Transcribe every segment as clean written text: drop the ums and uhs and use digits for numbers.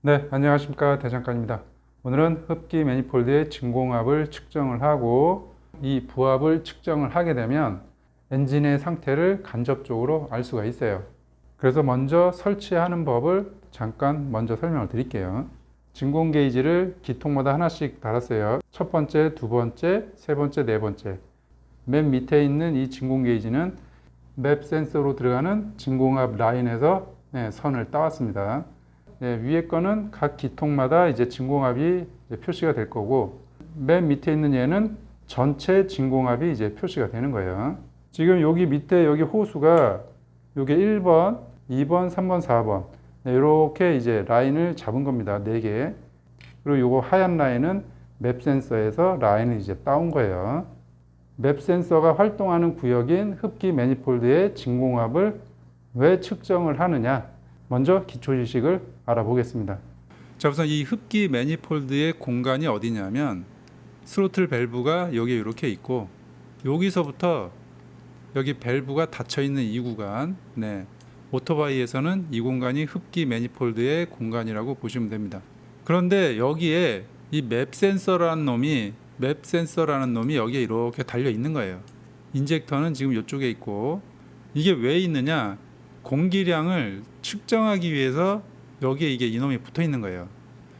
네, 안녕하십니까. 대장간입니다. 오늘은 흡기 매니폴드의 진공압을 측정을 하고 이 부압을 측정을 하게 되면 엔진의 상태를 간접적으로 알 수가 있어요. 그래서 먼저 설치하는 법을 잠깐 먼저 설명을 드릴게요. 진공 게이지를 기통마다 하나씩 달았어요. 첫 번째, 두 번째, 세 번째, 네 번째. 맨 밑에 있는 이 진공 게이지는 맵 센서로 들어가는 진공압 라인에서 선을 따왔습니다. 위에 거는 각 기통마다 이제 진공압이 이제 표시가 될 거고, 맨 밑에 있는 얘는 전체 진공압이 이제 표시가 되는 거예요. 지금 여기 밑에 여기 호수가 요게 1번, 2번, 3번, 4번 이렇게 이제 라인을 잡은 겁니다. 4개. 그리고 요거 하얀 라인은 맵 센서에서 라인을 이제 따온 거예요. 맵 센서가 활동하는 구역인 흡기 매니폴드의 진공압을 왜 측정을 하느냐? 먼저 기초 지식을 알아보겠습니다. 자, 우선 이 흡기 매니폴드의 공간이 어디냐면 스로틀 밸브가 여기 이렇게 있고, 여기서부터 여기 밸브가 닫혀 있는 이 구간, 오토바이에서는 이 공간이 흡기 매니폴드의 공간이라고 보시면 됩니다. 그런데 여기에 이 맵 센서라는 놈이 여기에 이렇게 달려 있는 거예요. 인젝터는 지금 이쪽에 있고, 이게 왜 있느냐? 공기량을 측정하기 위해서 여기에 이게 이놈이 붙어 있는 거예요.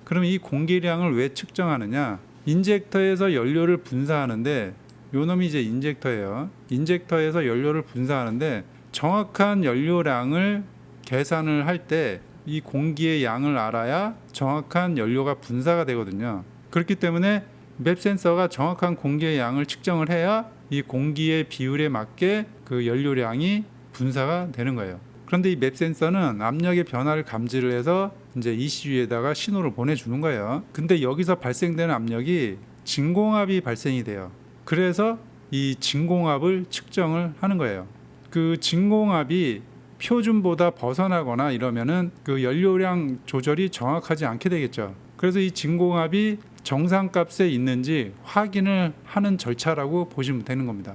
그럼 이 공기량을 왜 측정하느냐? 인젝터에서 연료를 분사하는데, 요 놈이 이제 인젝터예요. 인젝터에서 연료를 분사하는데 정확한 연료량을 계산을 할 때 이 공기의 양을 알아야 정확한 연료가 분사가 되거든요. 그렇기 때문에 맵 센서가 정확한 공기의 양을 측정을 해야 이 공기의 비율에 맞게 그 연료량이 분사가 되는 거예요. 그런데 이 맵 센서는 압력의 변화를 감지를 해서 이제 ECU에다가 신호를 보내주는 거예요. 근데 여기서 발생되는 압력이 진공압이 발생이 돼요. 그래서 이 진공압을 측정을 하는 거예요. 그 진공압이 표준보다 벗어나거나 이러면은 그 연료량 조절이 정확하지 않게 되겠죠. 그래서 이 진공압이 정상값에 있는지 확인을 하는 절차라고 보시면 되는 겁니다.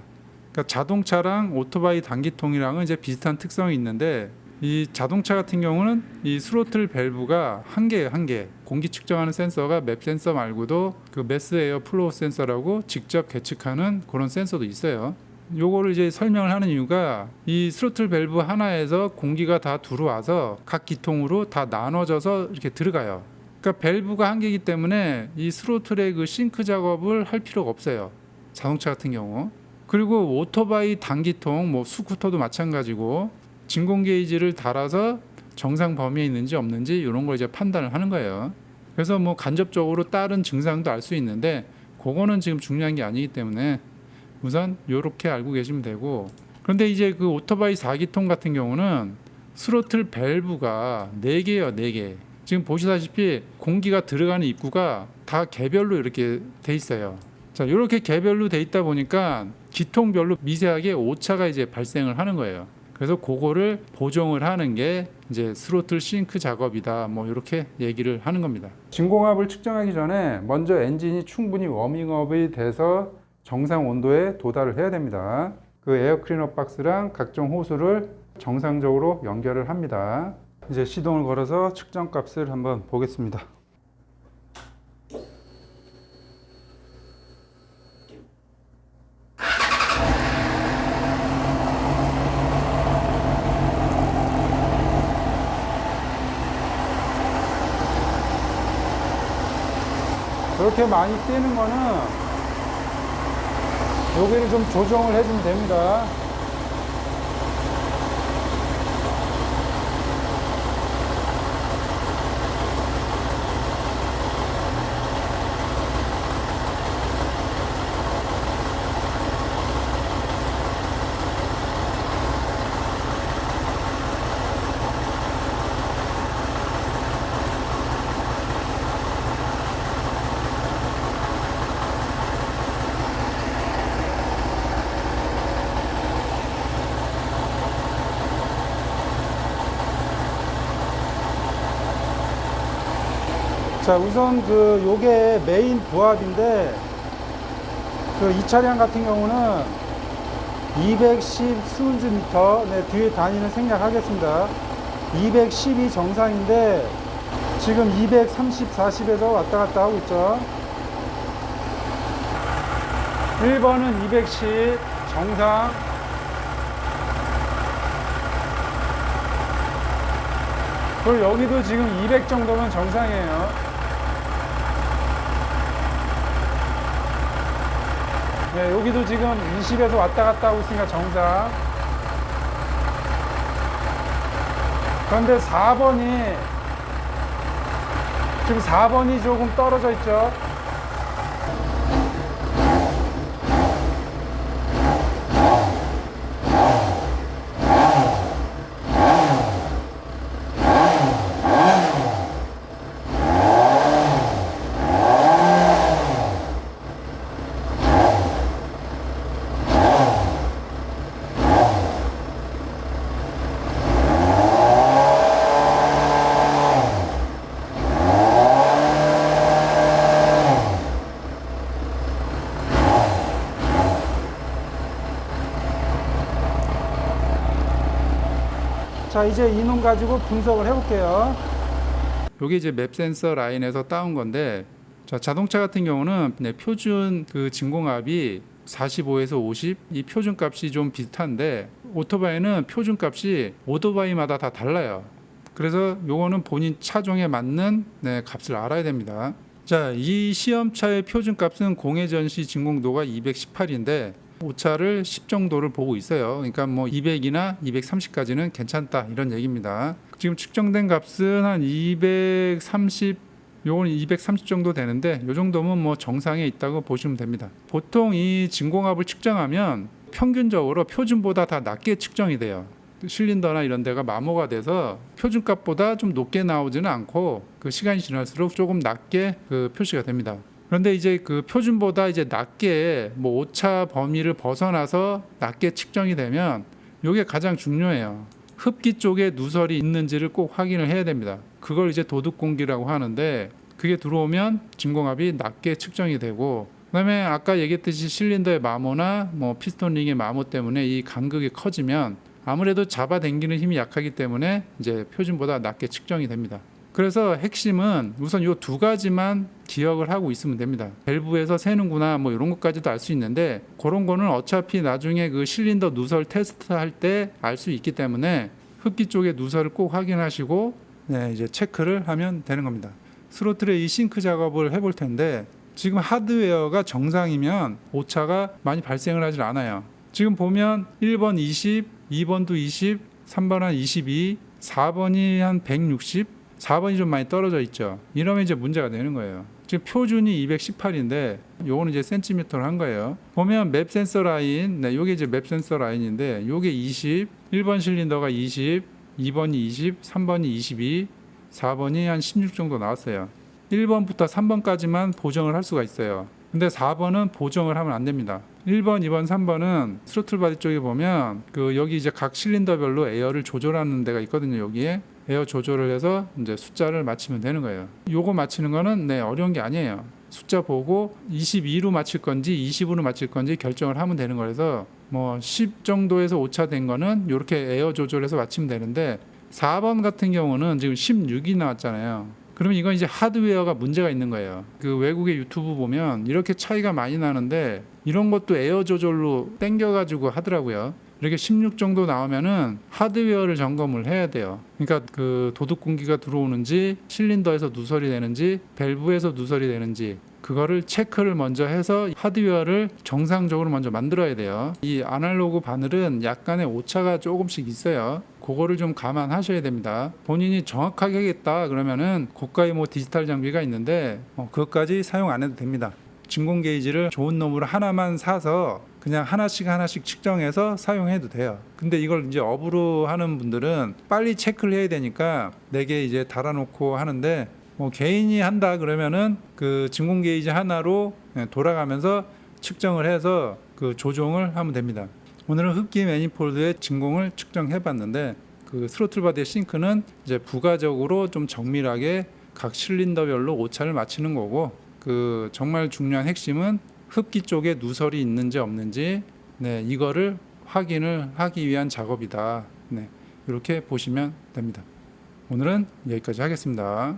그러니까 자동차랑 오토바이 단기통이랑은 이제 비슷한 특성이 있는데, 이 자동차 같은 경우는 이 스로틀 밸브가 한 개 공기 측정하는 센서가 맵 센서 말고도 그 매스 에어 플로우 센서라고 직접 계측하는 그런 센서도 있어요. 요거를 이제 설명을 하는 이유가 이 스로틀 밸브 하나에서 공기가 다 들어와서 각 기통으로 다 나눠져서 이렇게 들어가요. 그러니까 밸브가 한 개이기 때문에 이 스로틀의 그 싱크 작업을 할 필요가 없어요. 자동차 같은 경우. 그리고 오토바이 단기통, 스쿠터도 마찬가지고 진공 게이지를 달아서 정상 범위에 있는지 없는지 이런 걸 이제 판단을 하는 거예요. 그래서 간접적으로 다른 증상도 알 수 있는데 그거는 지금 중요한 게 아니기 때문에 우선 이렇게 알고 계시면 되고, 그런데 이제 그 오토바이 4기통 같은 경우는 스로틀 밸브가 4개예요. 4개. 지금 보시다시피 공기가 들어가는 입구가 다 개별로 이렇게 돼 있어요. 자, 이렇게 개별로 돼 있다 보니까 기통별로 미세하게 오차가 이제 발생을 하는 거예요. 그래서 그거를 보정을 하는 게 이제 스로틀 싱크 작업이다. 이렇게 얘기를 하는 겁니다. 진공압을 측정하기 전에 먼저 엔진이 충분히 워밍업이 돼서 정상 온도에 도달을 해야 됩니다. 그 에어 클리너 박스랑 각종 호스를 정상적으로 연결을 합니다. 이제 시동을 걸어서 측정 값을 한번 보겠습니다. 그렇게 많이 뛰는 거는 여기를 좀 조정을 해주면 됩니다. 자, 우선 요게 메인 부압인데, 이 차량 같은 경우는 210 스운즈미터, 뒤에 단위는 생략하겠습니다. 210이 정상인데 지금 230, 40에서 왔다 갔다 하고 있죠. 1번은 210 정상. 그리고 여기도 지금 200 정도면 정상이에요. 네, 여기도 지금 20에서 왔다 갔다 하고 있으니까 정상. 그런데 4번이 지금 4번이 조금 떨어져 있죠. 자, 이제 이놈 가지고 분석을 해볼게요. 여기 이제 맵 센서 라인에서 따온 건데, 자, 자동차 같은 경우는 표준 그 진공압이 45에서 50, 이 표준 값이 좀 비슷한데, 오토바이는 표준 값이 오토바이마다 다 달라요. 그래서 요거는 본인 차종에 맞는 값을 알아야 됩니다. 자, 이 시험차의 표준 값은 공회 전시 진공도가 218인데 오차를 10 정도를 보고 있어요. 그러니까 뭐 200이나 230까지는 괜찮다 이런 얘기입니다. 지금 측정된 값은 한 230, 요건 230 정도 되는데 요 정도면 뭐 정상에 있다고 보시면 됩니다. 보통 이 진공압을 측정하면 평균적으로 표준보다 다 낮게 측정이 돼요. 실린더나 이런 데가 마모가 돼서 표준값보다 좀 높게 나오지는 않고 그 시간이 지날수록 조금 낮게 그 표시가 됩니다. 그런데 이제 그 표준보다 이제 낮게 뭐 오차 범위를 벗어나서 낮게 측정이 되면 이게 가장 중요해요. 흡기 쪽에 누설이 있는지를 꼭 확인을 해야 됩니다. 그걸 이제 도둑 공기라고 하는데 그게 들어오면 진공압이 낮게 측정이 되고, 그다음에 아까 얘기했듯이 실린더의 마모나 뭐 피스톤 링의 마모 때문에 이 간극이 커지면 아무래도 잡아당기는 힘이 약하기 때문에 이제 표준보다 낮게 측정이 됩니다. 그래서 핵심은 우선 이 두 가지만 기억을 하고 있으면 됩니다. 밸브에서 새는구나 뭐 이런 것까지도 알 수 있는데 그런 거는 어차피 나중에 그 실린더 누설 테스트 할 때 알 수 있기 때문에 흡기 쪽의 누설을 꼭 확인하시고 이제 체크를 하면 되는 겁니다. 스로틀의 이 싱크 작업을 해볼 텐데 지금 하드웨어가 정상이면 오차가 많이 발생을 하질 않아요. 지금 보면 1번 20, 2번도 20, 3번 한 22, 4번이 한 160, 4번이 좀 많이 떨어져 있죠. 이러면 이제 문제가 되는 거예요. 지금 표준이 218인데 요거는 이제 센티미터로 한 거예요. 보면 맵 센서 라인, 요게 이제 맵 센서 라인인데 요게 20, 1번 실린더가 20, 2번이 20, 3번이 22, 4번이 한 16 정도 나왔어요. 1번부터 3번까지만 보정을 할 수가 있어요. 근데 4번은 보정을 하면 안 됩니다. 1번, 2번, 3번은 스로틀 바디 쪽에 보면 그 여기 이제 각 실린더별로 에어를 조절하는 데가 있거든요. 여기에 에어 조절을 해서 이제 숫자를 맞추면 되는 거예요. 요거 맞추는 거는 어려운 게 아니에요. 숫자 보고 22로 맞출 건지 20으로 맞출 건지 결정을 하면 되는 거라서 뭐 10 정도에서 오차된 거는 이렇게 에어 조절해서 맞추면 되는데 4번 같은 경우는 지금 16이 나왔잖아요. 그러면 이건 이제 하드웨어가 문제가 있는 거예요. 그 외국의 유튜브 보면 이렇게 차이가 많이 나는데 이런 것도 에어 조절로 땡겨가지고 하더라고요. 이렇게 16 정도 나오면은 하드웨어를 점검을 해야 돼요. 그러니까 그 도둑 공기가 들어오는지 실린더에서 누설이 되는지 밸브에서 누설이 되는지 그거를 체크를 먼저 해서 하드웨어를 정상적으로 먼저 만들어야 돼요. 이 아날로그 바늘은 약간의 오차가 조금씩 있어요. 그거를 좀 감안하셔야 됩니다. 본인이 정확하게 하겠다 그러면은 고가의 뭐 디지털 장비가 있는데 그것까지 사용 안 해도 됩니다. 진공 게이지를 좋은 놈으로 하나만 사서 그냥 하나씩 측정해서 사용해도 돼요. 근데 이걸 이제 업으로 하는 분들은 빨리 체크를 해야 되니까 4개 이제 달아놓고 하는데 개인이 한다 그러면은 그 진공 게이지 하나로 돌아가면서 측정을 해서 그 조종을 하면 됩니다. 오늘은 흡기 매니폴드의 진공을 측정해 봤는데 그 스로틀 바디의 싱크는 이제 부가적으로 좀 정밀하게 각 실린더별로 오차를 맞추는 거고, 그 정말 중요한 핵심은 흡기 쪽에 누설이 있는지 없는지 이거를 확인을 하기 위한 작업이다. 이렇게 보시면 됩니다. 오늘은 여기까지 하겠습니다.